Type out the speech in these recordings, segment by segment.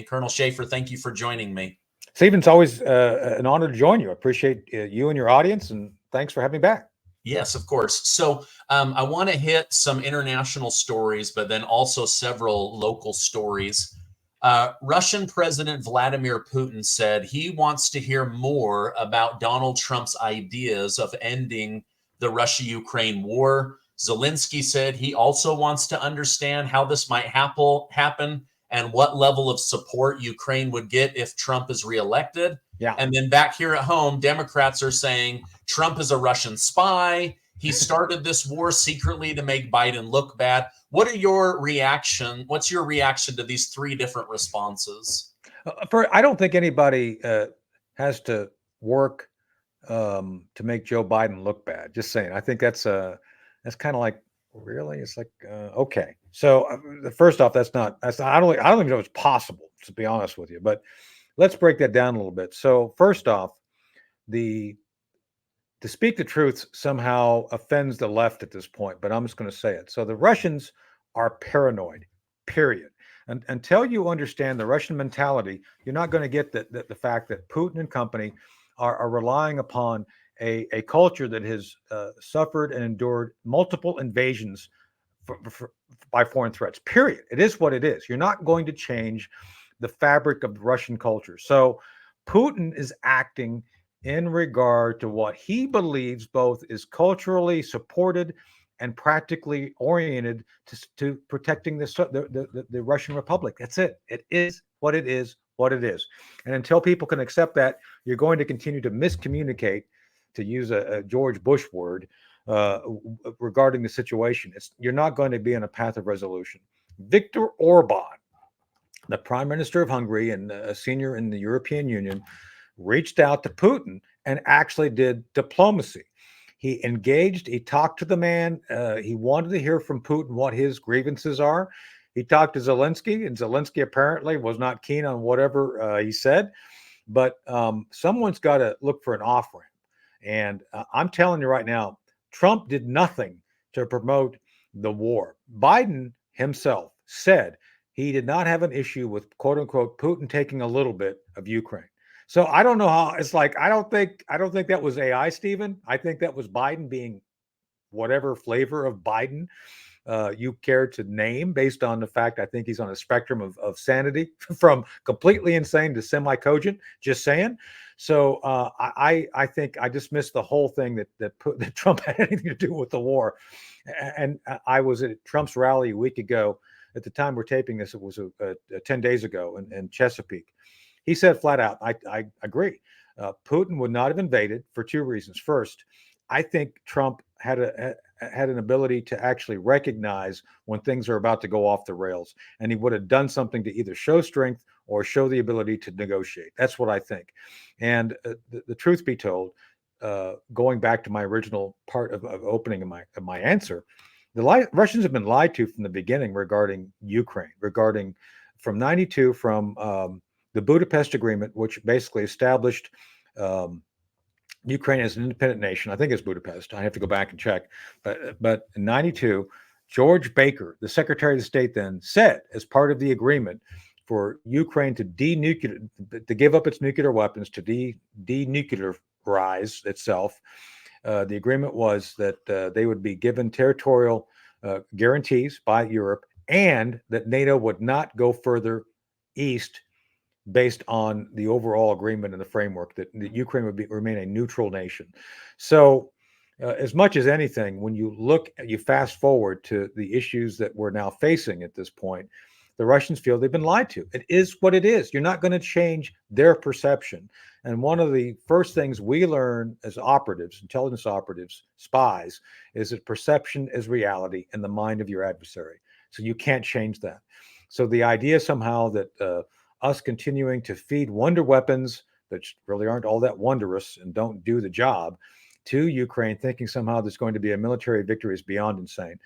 Colonel Shaffer, thank you for joining me. Stephen, it's always an honor to join you. I appreciate you and your audience, and thanks for having me back. Yes, of course. So I want to hit some international stories, but then also several local stories. Russian President Vladimir Putin said he wants to hear more about Donald Trump's ideas of ending the Russia-Ukraine war. Zelensky said he also wants to understand how this might happen and what level of support Ukraine would get if Trump is reelected. Yeah. And then back here at home, Democrats are saying Trump is a Russian spy. He started this war secretly to make Biden look bad. What's your reaction to these three different responses? I don't think anybody has to work to make Joe Biden look bad. Just saying. I think that's kind of like, really? It's like, okay. So first off, I don't even know it's possible, to be honest with you, but let's break that down a little bit. So first off, to speak the truth somehow offends the left at this point, but I'm just going to say it. So the Russians are paranoid, period. And until you understand the Russian mentality, you're not going to get the fact that Putin and company are relying upon a culture that has suffered and endured multiple invasions by foreign threats, period. It is what it is. You're not going to change the fabric of the Russian culture. So Putin is acting in regard to what he believes both is culturally supported and practically oriented to protecting the Russian Republic. That's it. It is what it is, what it is. And until people can accept that, you're going to continue to miscommunicate, to use a George Bush word, regarding the situation. You're not going to be on a path of resolution. Viktor Orban, the Prime Minister of Hungary and a senior in the European Union, reached out to Putin and actually did diplomacy. He engaged, he talked to the man. He wanted to hear from Putin what his grievances are. He talked to Zelensky, and Zelensky apparently was not keen on whatever he said. But someone's got to look for an off-ramp. And I'm telling you right now, Trump did nothing to promote the war. Biden himself said he did not have an issue with, quote unquote, Putin taking a little bit of Ukraine. So I don't know how it's like. I don't think that was AI, Stephen. I think that was Biden being whatever flavor of Biden you care to name, based on the fact I think he's on a spectrum of sanity from completely insane to semi-cogent. Just saying. So I think I dismissed the whole thing that Trump had anything to do with the war. And I was at Trump's rally a week ago. At the time we're taping this, it was 10 days ago in Chesapeake. He said flat out, I agree. Putin would not have invaded for two reasons. First, I think Trump had an ability to actually recognize when things are about to go off the rails, and he would have done something to either show strength or show the ability to negotiate. That's what I think. And the truth be told, going back to my original part of opening of my answer, the Russians have been lied to from the beginning regarding Ukraine, regarding from 92, from the Budapest Agreement, which basically established Ukraine as an independent nation. I think it's Budapest. I have to go back and check. But in 92, George Baker, the Secretary of State then, said as part of the agreement for Ukraine to give up its nuclear weapons, to denuclearize itself, the agreement was that they would be given territorial guarantees by Europe, and that NATO would not go further east based on the overall agreement and the framework that Ukraine would remain a neutral nation. So as much as anything, when you fast forward to the issues that we're now facing at this point, the Russians feel they've been lied to. It is what it is. You're not going to change their perception. And one of the first things we learn as operatives, intelligence operatives, spies, is that perception is reality in the mind of your adversary. So you can't change that. So the idea somehow that us continuing to feed wonder weapons that really aren't all that wondrous and don't do the job to Ukraine, thinking somehow there's going to be a military victory, is beyond insane.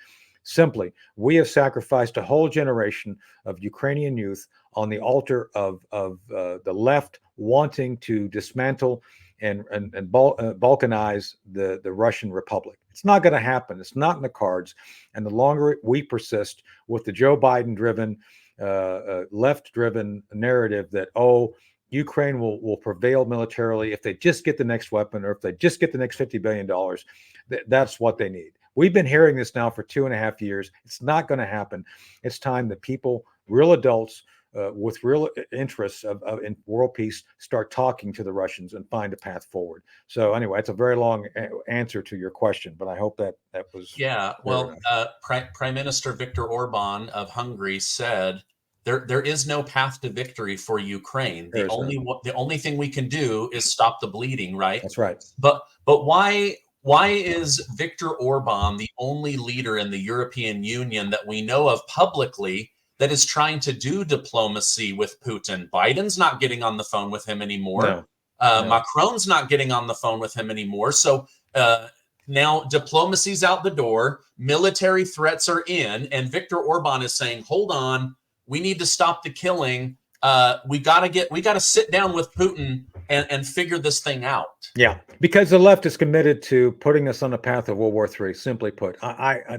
Simply, we have sacrificed a whole generation of Ukrainian youth on the altar of the left wanting to dismantle and balkanize the Russian Republic. It's not going to happen. It's not in the cards. And the longer we persist with the Joe Biden-driven left-driven narrative that, Ukraine will prevail militarily if they just get the next weapon or if they just get the next $50 billion. That's what they need. We've been hearing this now for 2.5 years. It's not going to happen. It's time that people, real adults with real interests in world peace, start talking to the Russians and find a path forward. So anyway, it's a very long answer to your question, but I hope that was Well, Prime Minister Viktor Orban of Hungary said there is no path to victory for Ukraine. The only thing we can do is stop the bleeding, right? That's right. But why is Viktor Orban the only leader in the European Union that we know of publicly that is trying to do diplomacy with Putin? Biden's not getting on the phone with him anymore. No. Macron's not getting on the phone with him anymore. So now diplomacy's out the door, military threats are in, and Viktor Orban is saying, hold on, we need to stop the killing. We got to sit down with Putin and figure this thing out. Yeah, because the left is committed to putting us on the path of World War III. Simply put,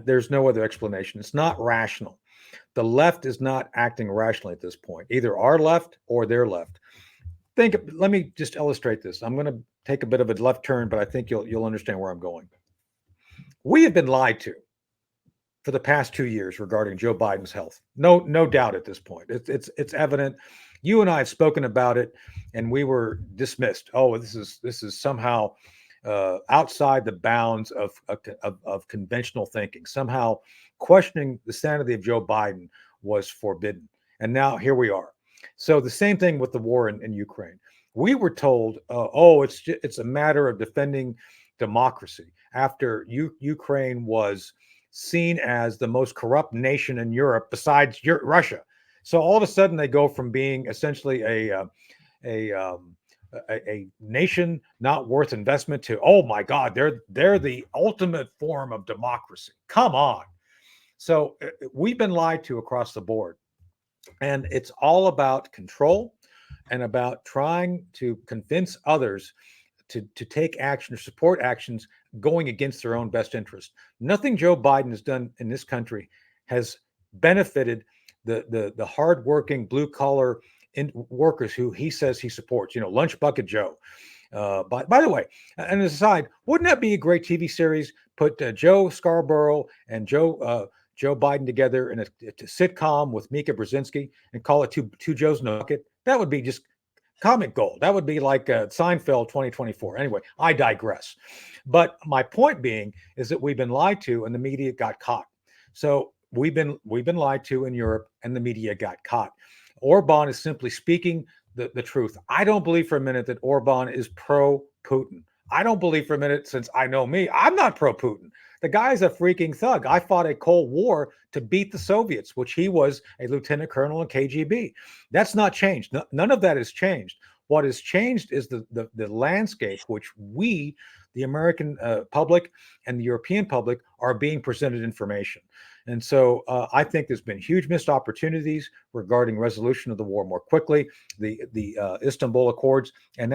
there's no other explanation. It's not rational. The left is not acting rationally at this point, either our left or their left. Let me just illustrate this. I'm going to take a bit of a left turn, but I think you'll understand where I'm going. We have been lied to for the past 2 years regarding Joe Biden's health. No doubt at this point. It's evident. You and I have spoken about it, and we were dismissed. Oh, this is somehow outside the bounds of conventional thinking. Somehow questioning the sanity of Joe Biden was forbidden. And now here we are. So the same thing with the war in Ukraine. We were told, it's a matter of defending democracy after Ukraine was seen as the most corrupt nation in Europe besides Russia. So all of a sudden they go from being essentially a nation not worth investment to, oh my God, they're the ultimate form of democracy. Come on. So we've been lied to across the board. And it's all about control and about trying to convince others to take action or support actions going against their own best interest. Nothing Joe Biden has done in this country has benefited the hardworking blue collar workers who he says he supports. Lunch Bucket Joe. By the way, and as an aside, wouldn't that be a great TV series? Put Joe Scarborough and Joe Biden together in a sitcom with Mika Brzezinski and call it two Joes in a Bucket. That would be just comic gold. That would be like Seinfeld 2024. Anyway, I digress. But my point being is that we've been lied to and the media got caught. So we've been lied to in Europe and the media got caught. Orban is simply speaking the truth. I don't believe for a minute that Orban is pro-Putin. I don't believe for a minute, since I know me, I'm not pro-Putin. The guy's a freaking thug. I fought a Cold War to beat the Soviets, which he was a lieutenant colonel in KGB. That's not changed. None of that has changed. What has changed is the landscape which we, the American public and the European public, are being presented information. And so I think there's been huge missed opportunities regarding resolution of the war more quickly, the Istanbul Accords, and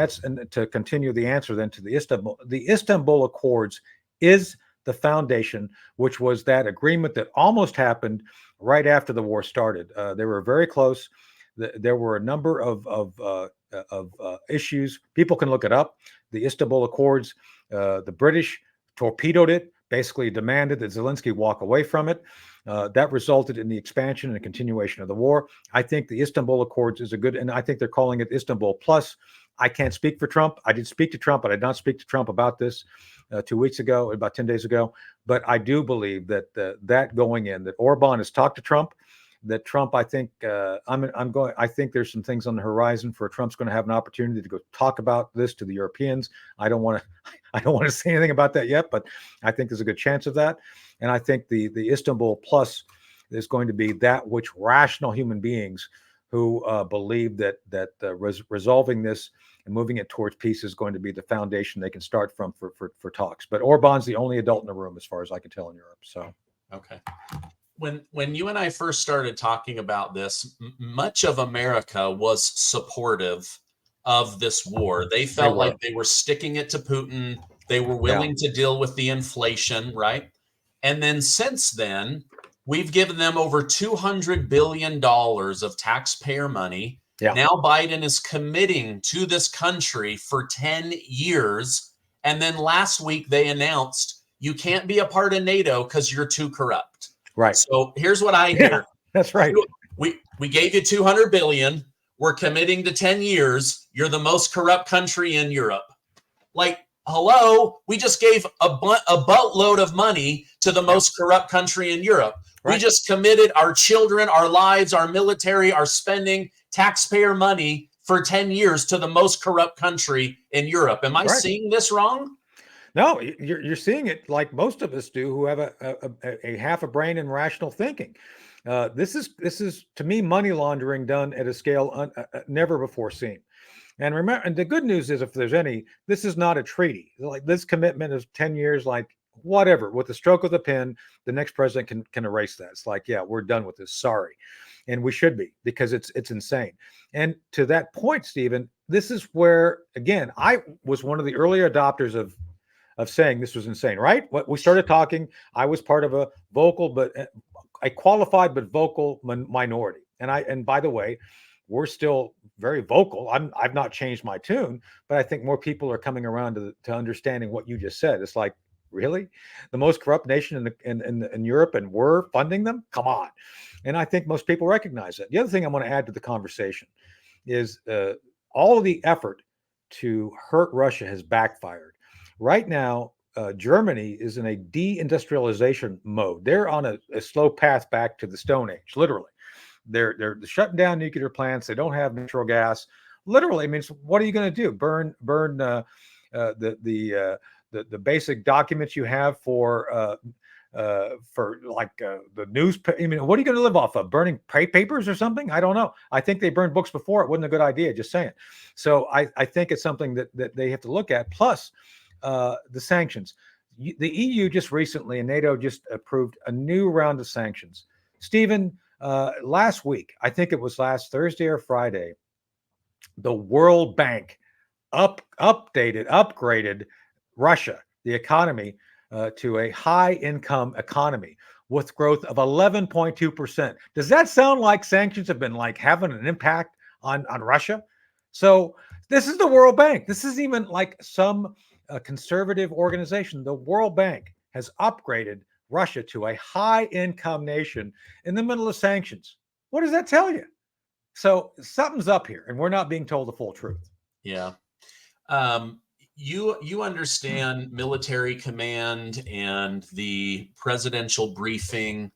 to continue the answer then to the Istanbul Accords is the foundation, which was that agreement that almost happened right after the war started. They were very close. There were a number of issues. People can look it up. The Istanbul Accords, the British torpedoed it, basically demanded that Zelensky walk away from it. That resulted in the expansion and continuation of the war. I think the Istanbul Accords is and I think they're calling it Istanbul Plus. I can't speak for Trump. I did speak to Trump, but I did not speak to Trump about this 2 weeks ago, about 10 days ago. But I do believe that that going in, that Orban has talked to Trump, that Trump, I think, I think there's some things on the horizon for Trump's going to have an opportunity to go talk about this to the Europeans. I don't want to say anything about that yet, but I think there's a good chance of that. And I think the Istanbul Plus is going to be that which rational human beings who believe that resolving this and moving it towards peace is going to be the foundation they can start from for talks. But Orban's the only adult in the room, as far as I can tell, in Europe. So, okay. When you and I first started talking about this, much of America was supportive of this war. They felt like they were sticking it to Putin. They were willing to deal with the inflation, right? And then since then, We've given them over $200 billion of taxpayer money. Yeah. Now Biden is committing to this country for 10 years. And then last week they announced you can't be a part of NATO because you're too corrupt. Right. So here's what I hear. Yeah, that's right. We gave you 200 billion. We're committing to 10 years. You're the most corrupt country in Europe. Like, hello, we just gave a boatload of money to the most corrupt country in Europe. Right. We just committed our children, our lives, our military, our spending, taxpayer money for 10 years to the most corrupt country in Europe. Am I seeing this wrong? No, you're seeing it like most of us do who have a half a brain and rational thinking. This is to me money laundering done at a scale never before seen. And remember, and the good news is, if there's any, this is not a treaty. Like, this commitment is 10 years, like whatever, with the stroke of the pen, the next president can erase that. It's like, yeah, we're done with this. Sorry. And we should be, because it's insane. And to that point, Stephen, this is where, again, I was one of the early adopters of saying this was insane, right? What we started talking, I was part of a vocal, but a qualified but vocal minority. And by the way, we're still very vocal. I've not changed my tune, but I think more people are coming around to understanding what you just said. It's like, really? The most corrupt nation in Europe, and we're funding them? Come on. And I think most people recognize that. The other thing I want to add to the conversation is all of the effort to hurt Russia has backfired. Right now, Germany is in a deindustrialization mode. They're on a slow path back to the Stone Age, literally. They're shutting down nuclear plants. They don't have natural gas. Literally, I mean, so what are you going to do? Burn the basic documents you have for the news. I mean, what are you going to live off of? Burning papers or something? I don't know. I think they burned books before. It wasn't a good idea. Just saying. So I think it's something that they have to look at. Plus, the sanctions. The EU just recently, and NATO just approved a new round of sanctions. Stephen, last week, I think it was last Thursday or Friday, the World Bank upgraded Russia, the economy, to a high-income economy with growth of 11.2%. Does that sound like sanctions have been like having an impact on Russia? So this is the World Bank. This isn't even like some conservative organization. The World Bank has upgraded Russia to a high-income nation in the middle of sanctions. What does that tell you? So something's up here, and we're not being told the full truth. Yeah. You understand military command and the presidential briefing.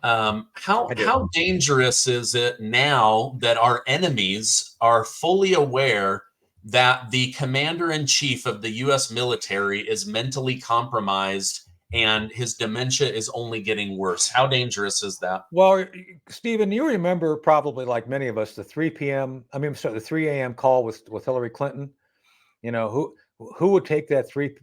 How dangerous is it now that our enemies are fully aware that the commander-in-chief of the U.S. military is mentally compromised and his dementia is only getting worse? How dangerous is that? Well, Stephen, you remember, probably like many of us, the 3 a.m. call with Hillary Clinton. You know, who would take that 3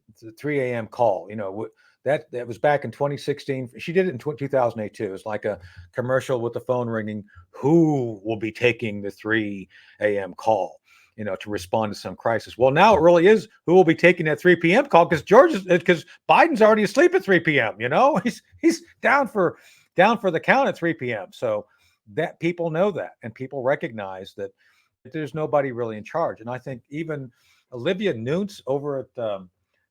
a.m. call? You know, that was back in 2016. She did it in 2008 too. It was like a commercial with the phone ringing. Who will be taking the 3 a.m. call, you know, to respond to some crisis? Well, now it really is who will be taking that 3 p.m. call, because Biden's already asleep at 3 p.m. You know, he's down for the count at 3 p.m. So that people know that, and people recognize that there's nobody really in charge. And I think even Olivia Nunes over at the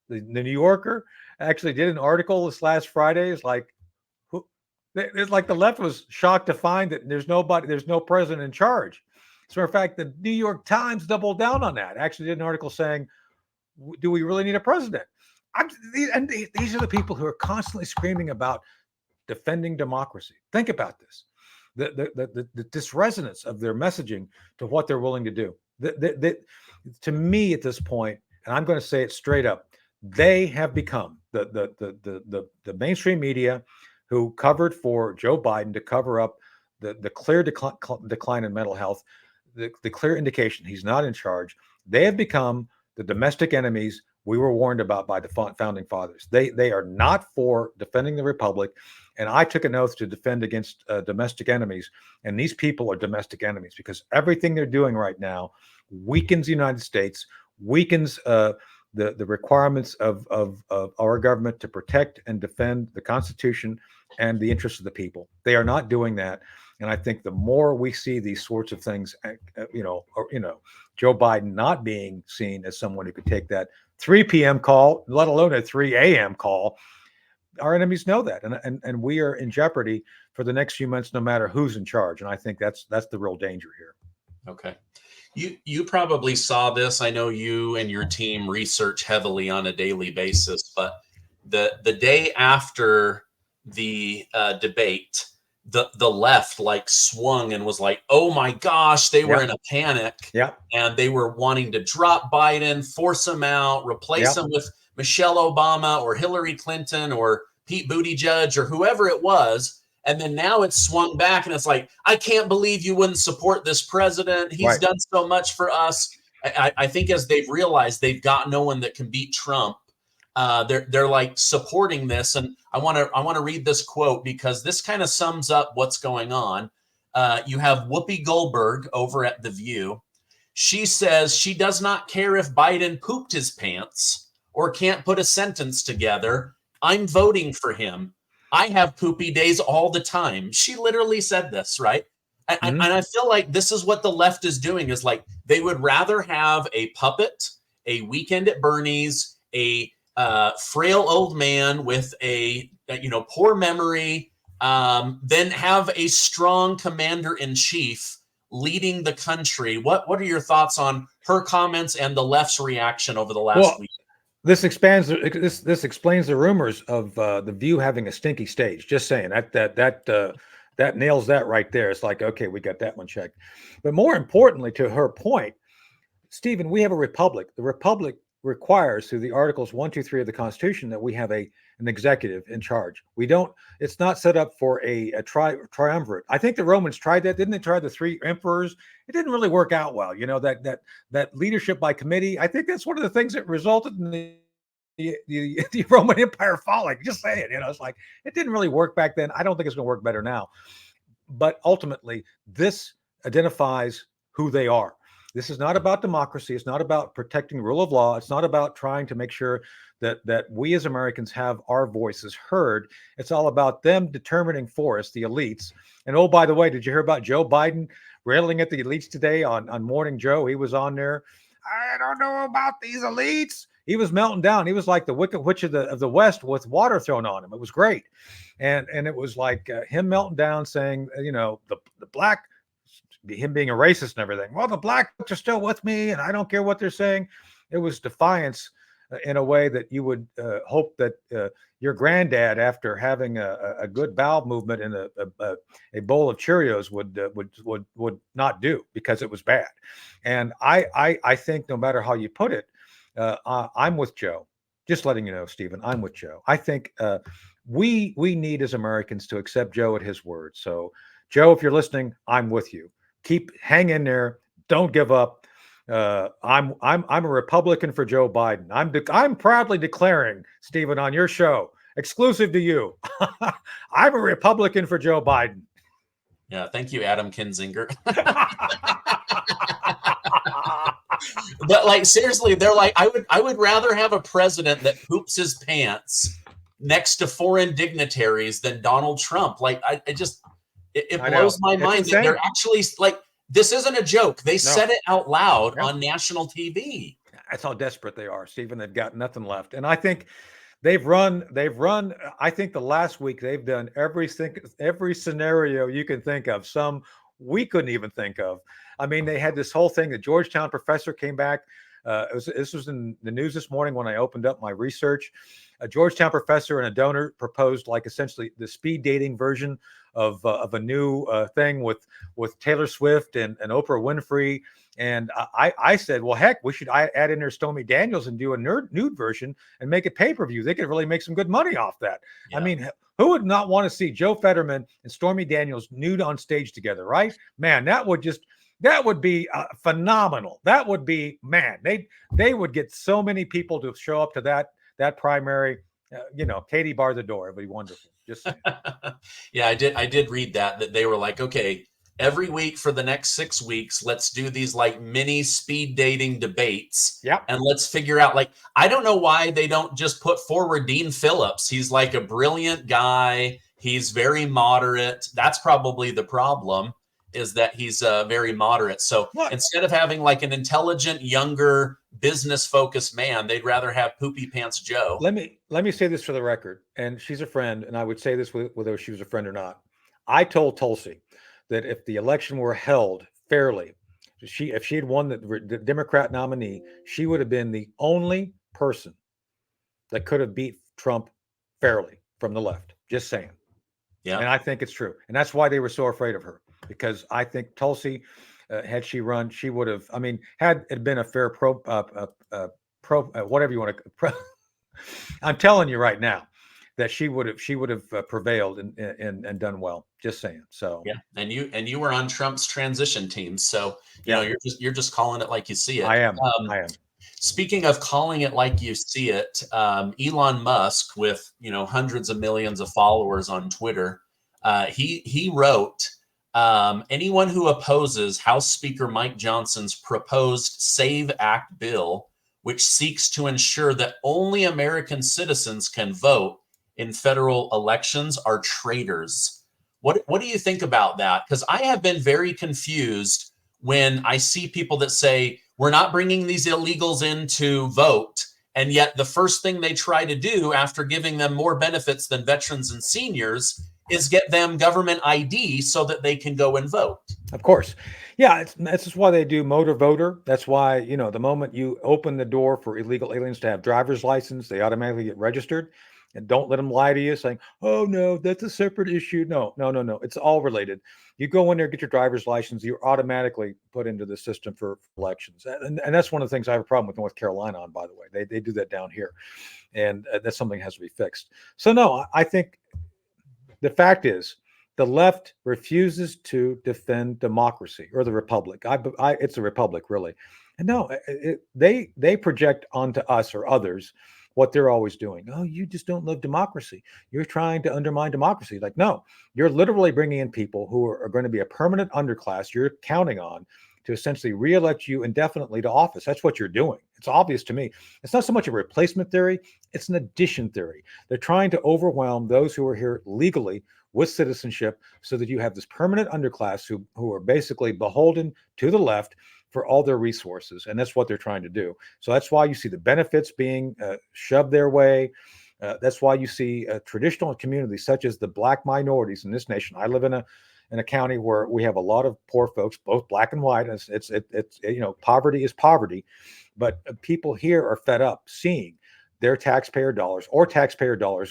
New Yorker actually did an article this last Friday. It's like the left was shocked to find that there's no president in charge. As a matter of fact, the New York Times doubled down on that. Actually did an article saying, do we really need a president? These are the people who are constantly screaming about defending democracy. Think about this. The disresonance of their messaging to what they're willing to do. To me, at this point, and I'm going to say it straight up, they have become the mainstream media who covered for Joe Biden to cover up the clear decline in mental health, the clear indication he's not in charge. They have become the domestic enemies we were warned about by the founding fathers. They are not for defending the republic, and I took an oath to defend against domestic enemies. And these people are domestic enemies because everything they're doing right now weakens the United States, weakens the requirements of our government to protect and defend the Constitution and the interests of the people. They are not doing that. And I think the more we see these sorts of things, Joe Biden not being seen as someone who could take that 3 p.m. call, let alone a 3 a.m. call, our enemies know that. And we are in jeopardy for the next few months, no matter who's in charge. And I think that's the real danger here. Okay. You probably saw this. I know you and your team research heavily on a daily basis, but the day after the debate, the left like swung and was like, oh my gosh, they were in a panic. And they were wanting to drop Biden, force him out, replace him with Michelle Obama or Hillary Clinton or Pete Buttigieg or whoever it was. And then now it's swung back and it's like, I can't believe you wouldn't support this president. He's done so much for us. I think as they've realized they've got no one that can beat Trump, they're like supporting this. And I want to read this quote because this kind of sums up what's going on. You have Whoopi Goldberg over at The View. She says she does not care if Biden pooped his pants or can't put a sentence together. I'm voting for him. I have poopy days all the time. She literally said this, right? And I feel like this is what the left is doing, is like they would rather have a puppet, a weekend at Bernie's, a frail old man with a poor memory, than have a strong commander-in-chief leading the country. What are your thoughts on her comments and the left's reaction over the last week? This explains the rumors of The View having a stinky stage. Just saying that nails that right there. It's like, okay, we got that one checked. But more importantly, to her point, Stephen, we have a republic. The republic requires, through the Articles 1, 2, 3 of the Constitution, that we have an executive in charge. We don't. It's not set up for a triumvirate. I think the Romans tried that. Didn't they try the 3 emperors? It didn't really work out well. That leadership by committee. I think that's one of the things that resulted in the Roman Empire falling. Just saying, it's like it didn't really work back then. I don't think it's going to work better now. But ultimately, this identifies who they are. This is not about democracy. It's not about protecting rule of law. It's not about trying to make sure that we as Americans have our voices heard. It's all about them determining for us, the elites. And oh, by the way, did you hear about Joe Biden railing at the elites today on Morning Joe? He was on there. I don't know about these elites. He was melting down. He was like the Wicked Witch of the West with water thrown on him. It was great. And it was like him melting down saying, the black, him being a racist and everything. Well, the black folks are still with me, and I don't care what they're saying. It was defiance in a way that you would hope that your granddad, after having a good bowel movement and a bowl of Cheerios, would not do, because it was bad. And I think no matter how you put it, I'm with Joe. Just letting you know, Stephen, I'm with Joe. I think we need as Americans to accept Joe at his word. So, Joe, if you're listening, I'm with you. Hang in there. Don't give up. I'm a Republican for Joe Biden. I'm proudly declaring, Stephen, on your show, exclusive to you, I'm a Republican for Joe Biden. Yeah, thank you, Adam Kinzinger. But like seriously, they're like, I would rather have a president that poops his pants next to foreign dignitaries than Donald Trump. Like it blows my mind that they're actually like, this isn't a joke. They said it out loud on national TV. That's how desperate they are, Stephen. They've got nothing left. And I think they've run, I think the last week they've done every scenario you can think of, some we couldn't even think of. I mean, they had this whole thing. The Georgetown professor came back. This was in the news this morning when I opened up my research. A Georgetown professor and a donor proposed, like, essentially the speed dating version of a new thing with Taylor Swift and Oprah Winfrey. And I said, well, heck, we should add in there Stormy Daniels and do a nude version and make it pay-per-view. They could really make some good money off that. Yeah. I mean, who would not want to see Joe Fetterman and Stormy Daniels nude on stage together, right? Man, that would be phenomenal. That would be, man, they would get so many people to show up to that primary. Katie bar the door. It'd be wonderful. Just saying. Yeah, I did read that they were like, okay, every week for the next 6 weeks, let's do these like mini speed dating debates. Yeah. And let's figure out, like, I don't know why they don't just put forward Dean Phillips. He's like a brilliant guy. He's very moderate. That's probably the problem, is that he's very moderate. So instead of having like an intelligent, younger, business-focused man, they'd rather have Poopy Pants Joe. Let me say this for the record, and she's a friend, and I would say this whether she was a friend or not. I told Tulsi that if the election were held fairly, if she had won the Democrat nominee, she would have been the only person that could have beat Trump fairly from the left. Just saying. Yeah. And I think it's true. And that's why they were so afraid of her, because I think Tulsi, had she run, she would have, I mean, had it been a fair whatever you want to, I'm telling you right now that she would have prevailed and done well. Just saying. So yeah, and you were on Trump's transition team, so you know you're just calling it like you see it. I am. Speaking of calling it like you see it, Elon Musk, with hundreds of millions of followers on Twitter, he wrote, anyone who opposes House Speaker Mike Johnson's proposed SAVE Act bill, which seeks to ensure that only American citizens can vote in federal elections, are traitors. What do you think about that? Because I have been very confused when I see people that say we're not bringing these illegals in to vote, and yet the first thing they try to do after giving them more benefits than veterans and seniors is get them government ID so that they can go and vote. Of course. Yeah, that's just why they do motor voter. That's why, the moment you open the door for illegal aliens to have driver's license, they automatically get registered. And don't let them lie to you saying, oh, no, that's a separate issue. No. It's all related. You go in there, get your driver's license, you're automatically put into the system for elections. And that's one of the things I have a problem with North Carolina on, by the way. They do that down here. And that's something that has to be fixed. So, no, I think the fact is the left refuses to defend democracy or the republic. It's a republic, really. And no, they project onto us or others what they're always doing. Oh, you just don't love democracy. You're trying to undermine democracy. Like, no, you're literally bringing in people who are going to be a permanent underclass you're counting on to essentially reelect you indefinitely to office. That's what you're doing. It's obvious to me. It's not so much a replacement theory. It's an addition theory. They're trying to overwhelm those who are here legally with citizenship so that you have this permanent underclass who are basically beholden to the left for all their resources. And that's what they're trying to do. So that's why you see the benefits being shoved their way. That's why you see traditional communities such as the Black minorities in this nation. I live in a county where we have a lot of poor folks, both Black and white. It's poverty is poverty, but people here are fed up seeing their taxpayer dollars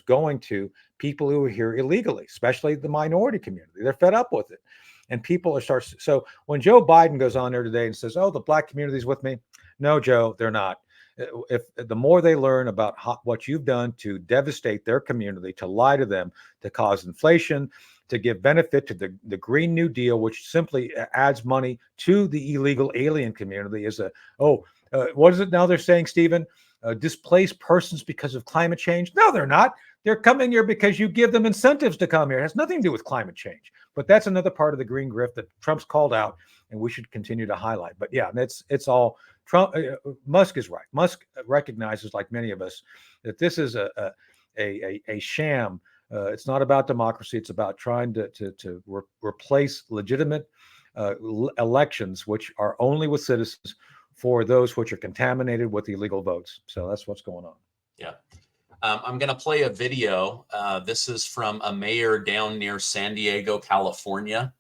going to people who are here illegally, especially the minority community. They're fed up with it. And people so when Joe Biden goes on there today and says, oh, the Black community's with me. No, Joe, they're not. If the more they learn about what you've done to devastate their community, to lie to them, to cause inflation, to give benefit to the Green New Deal, which simply adds money to the illegal alien community, what is it now they're saying, Stephen? Displaced persons because of climate change? No, they're not. They're coming here because you give them incentives to come here. It has nothing to do with climate change. But that's another part of the green grift that Trump's called out, and we should continue to highlight. But yeah, it's all Trump. Musk is right. Musk recognizes, like many of us, that this is a sham. It's not about democracy. It's about trying to replace legitimate elections, which are only with citizens, for those which are contaminated with illegal votes. So that's what's going on. Yeah. I'm going to play a video. This is from a mayor down near San Diego, California.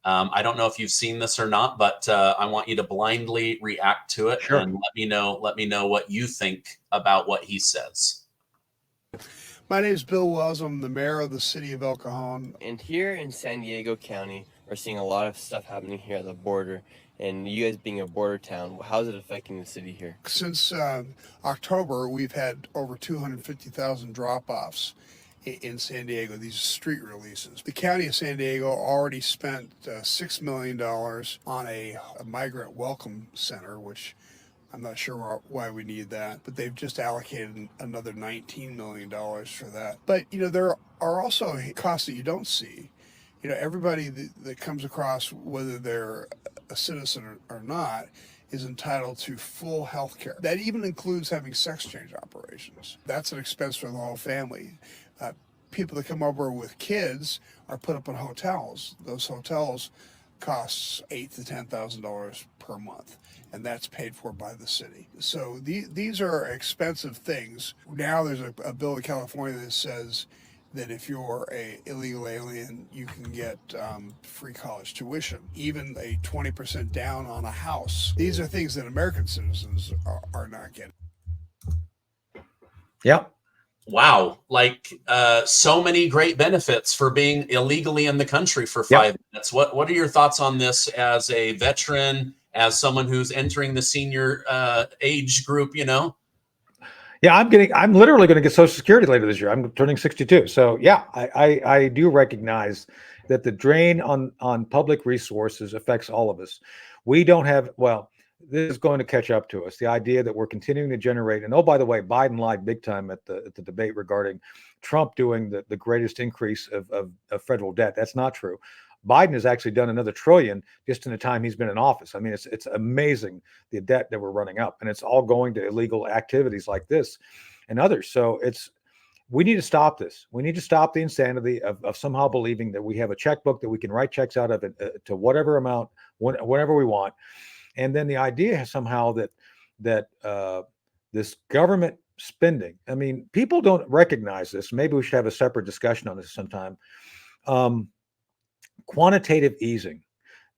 I don't know if you've seen this or not, but I want you to blindly react to it. Sure. And let me know what you think about what he says. My name is Bill Wells. I'm the mayor of the city of El Cajon. And here in San Diego County, we're seeing a lot of stuff happening here at the border. And you guys being a border town, how's it affecting the city here? Since October, we've had over 250,000 drop-offs in San Diego, these street releases. The county of San Diego already spent $6 million on a migrant welcome center, which I'm not sure why we need that, but they've just allocated another $19 million for that. But, there are also costs that you don't see. Everybody that comes across, whether they're a citizen or not, is entitled to full health care. That even includes having sex change operations. That's an expense for the whole family. people that come over with kids are put up in hotels. Those hotels costs $8,000 to $10,000 per month, and that's paid for by the city. So these are expensive things. Now there's a bill in California that says that if you're a illegal alien, you can get free college tuition, even a 20% down on a house. These are things that American citizens are not getting. Yeah. Wow. Like so many great benefits for being illegally in the country for 5 minutes. What are your thoughts on this as a veteran, as someone who's entering the senior age group, you know? Yeah, I'm literally going to get Social Security later this year. I'm turning 62. So yeah, I do recognize that the drain on public resources affects all of us. We don't have, well, this is going to catch up to us. The idea that we're continuing to generate, and oh, by the way, Biden lied big time at the debate regarding Trump doing the greatest increase of federal debt. That's not true. Biden has actually done another trillion just in the time he's been in office. I mean, it's amazing the debt that we're running up, and it's all going to illegal activities like this and others. So we need to stop this. We need to stop the insanity of somehow believing that we have a checkbook that we can write checks out of it to whatever amount, whenever we want. And then the idea somehow that this government spending, I mean, people don't recognize this. Maybe we should have a separate discussion on this sometime. Quantitative easing,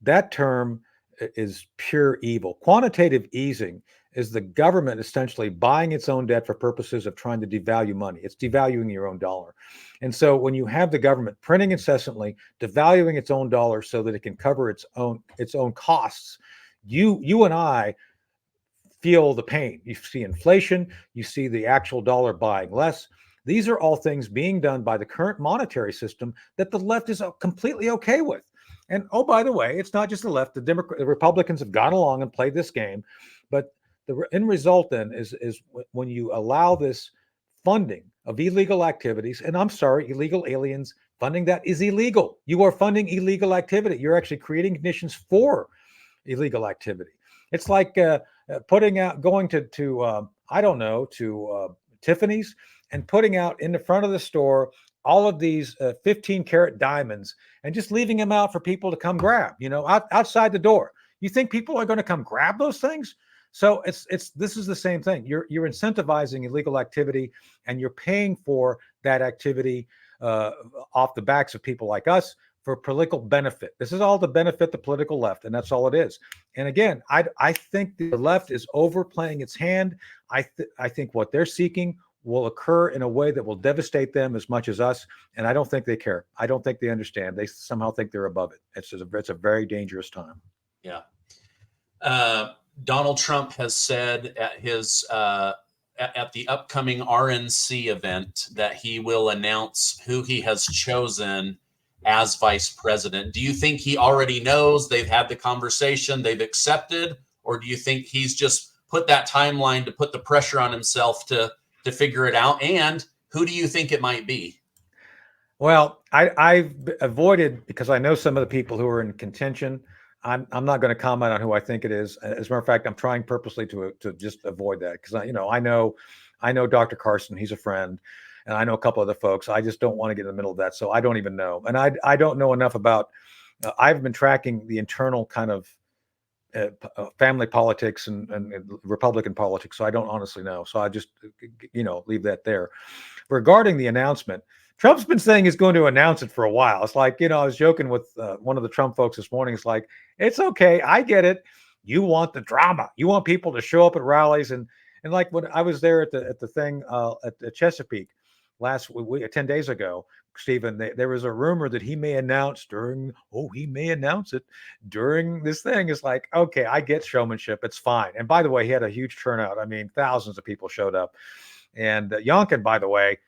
that term is pure evil. Quantitative easing is the government essentially buying its own debt for purposes of trying to devalue money. It's devaluing your own dollar. And so when you have the government printing incessantly, devaluing its own dollar so that it can cover its own costs, you and I feel the pain. You see inflation, you see the actual dollar buying less. These are all things being done by the current monetary system that the left is completely okay with. And oh, by the way, it's not just the left. The Republicans have gone along and played this game. But the end result then is when you allow this funding of illegal activities, and I'm sorry, illegal aliens, funding that is illegal. You are funding illegal activity. You're actually creating conditions for illegal activity. It's like going to I don't know, to Tiffany's and putting out in the front of the store all of these 15-carat diamonds and just leaving them out for people to come grab, outside the door. You think people are going to come grab those things? So this is the same thing. You're incentivizing illegal activity, and you're paying for that activity off the backs of people like us for political benefit. This is all to benefit the political left, and that's all it is. And again, I think the left is overplaying its hand. I think what they're seeking will occur in a way that will devastate them as much as us. And I don't think they care. I don't think they understand. They somehow think they're above it. It's a very dangerous time. Yeah. Donald Trump has said at his at the upcoming RNC event that he will announce who he has chosen as vice president. Do you think he already knows? They've had the conversation, they've accepted, or do you think he's just put that timeline to put the pressure on himself to figure it out? And who do you think it might be? Well, I've avoided, because I know some of the people who are in contention. I'm not going to comment on who I think it is. As a matter of fact, I'm trying purposely to just avoid that, because I know Dr. Carson, he's a friend, and I know a couple other folks. I just don't want to get in the middle of that, so I don't even know. And I don't know enough about. I've been tracking the internal kind of family politics and Republican politics, so I don't honestly know. So I just leave that there. Regarding the announcement, Trump's been saying he's going to announce it for a while. It's like, I was joking with one of the Trump folks this morning. It's like, it's okay, I get it. You want the drama. You want people to show up at rallies, and like when I was there at the thing at Chesapeake last week, 10 days ago, Stephen, there was a rumor that he may announce it during this thing. It's like, okay, I get showmanship. It's fine. And by the way, he had a huge turnout. I mean, thousands of people showed up. And Youngkin, by the way,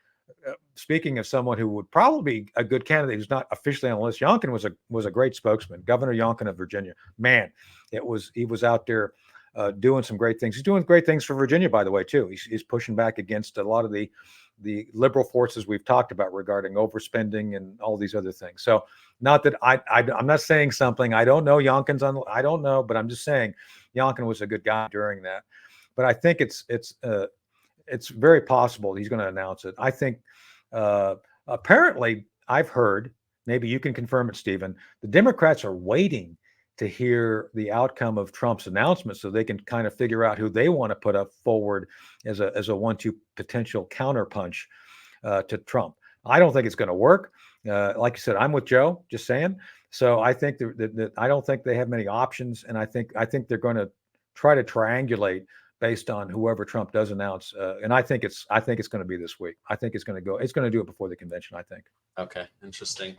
speaking of someone who would probably be a good candidate who's not officially on the list, Youngkin was a great spokesman. Governor Youngkin of Virginia. Man, he was out there doing some great things. He's doing great things for Virginia, by the way, too. He's pushing back against a lot of the liberal forces we've talked about regarding overspending and all these other things. So not that I'm not saying something. I don't know Youngkin's on. I don't know, but I'm just saying Youngkin was a good guy during that. But I think it's very possible he's going to announce it. I think Apparently, I've heard, maybe you can confirm it, Stephen, the Democrats are waiting to hear the outcome of Trump's announcement so they can kind of figure out who they want to put up forward as a 1-2 potential counterpunch to Trump. I don't think it's going to work. Like you said, I'm with Joe, just saying. So I think that I don't think they have many options, and I think they're going to try to triangulate based on whoever Trump does announce. And I think it's going to be this week. I think it's going to do it before the convention, I think. Okay, interesting.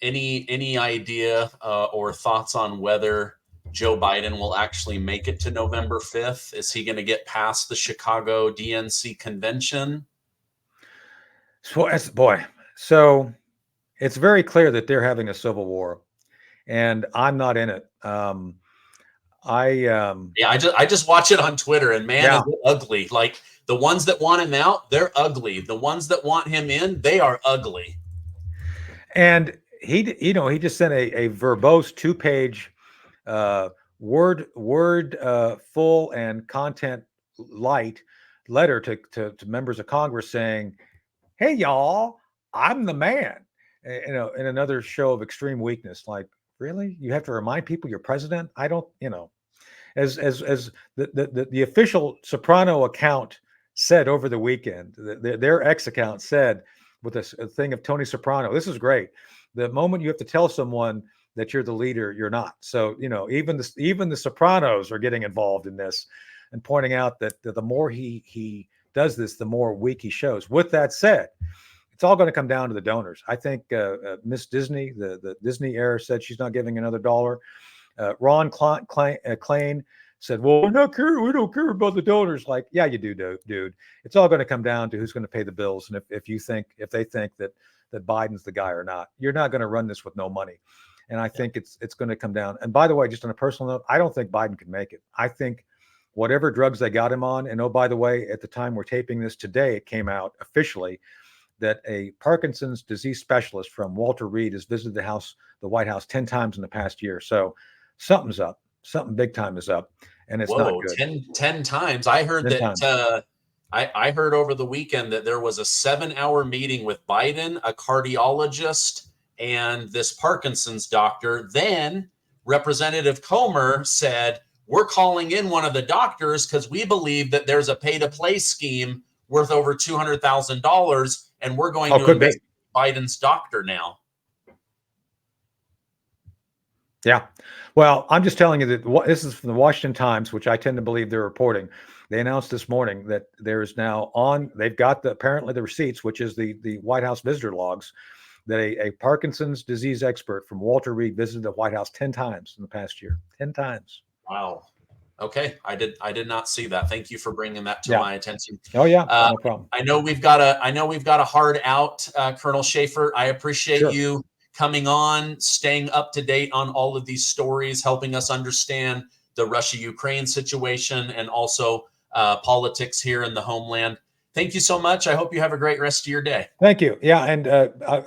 Any idea or thoughts on whether Joe Biden will actually make it to November 5th? Is he going to get past the Chicago DNC convention? So it's very clear that they're having a civil war, and I'm not in it. I just watch it on Twitter, and man, is it ugly. Like, the ones that want him out, they're ugly. The ones that want him in, they are ugly. And he just sent a verbose 2-page word full and content light letter to members of Congress saying, "Hey y'all, I'm the man." In another show of extreme weakness. Like, really? You have to remind people you're president? I don't, as the official Soprano account said over the weekend, their X account said, with a thing of Tony Soprano, this is great. The moment you have to tell someone that you're the leader, you're not. So, even the Sopranos are getting involved in this and pointing out that the more he does this, the more weak he shows. With that said, it's all going to come down to the donors. I think Miss Disney, the Disney heir, said she's not giving another dollar. Ron Klain said, "Well, we don't care about the donors." Like, yeah, you do, dude. It's all going to come down to who's going to pay the bills, and if they think that Biden's the guy or not. You're not going to run this with no money, and I think it's going to come down. And by the way, just on a personal note, I don't think Biden can make it. I think whatever drugs they got him on, and oh, by the way, at the time we're taping this today, it came out officially that a Parkinson's disease specialist from Walter Reed has visited the White House 10 times in the past year. So something's up. Something big time is up, and it's not good. 10 times. I heard that. I heard over the weekend that there was a 7-hour meeting with Biden, a cardiologist, and this Parkinson's doctor. Then Representative Comer said, "We're calling in one of the doctors because we believe that there's a pay-to-play scheme worth over $200,000, and we're going to investigate Biden's doctor now." Yeah. Well, I'm just telling you that this is from the Washington Times, which I tend to believe they're reporting. They announced this morning that there's now they've got apparently the receipts, which is the White House visitor logs, that a Parkinson's disease expert from Walter Reed visited the White House 10 times in the past year. 10 times. Wow. Okay. I did not see that. Thank you for bringing that to my attention. Oh yeah. No problem. I know we've got a hard out, Colonel Shaffer. I appreciate you coming on, staying up to date on all of these stories, helping us understand the Russia-Ukraine situation and also politics here in the homeland. Thank you so much. I hope you have a great rest of your day. Thank you. Yeah. And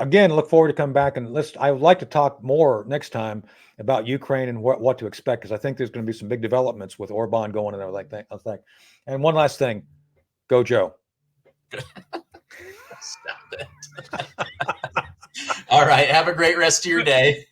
again, look forward to coming back and I would like to talk more next time about Ukraine and what to expect, because I think there's going to be some big developments with Orban going and everything. And one last thing, go Joe. Stop it. All right. Have a great rest of your day.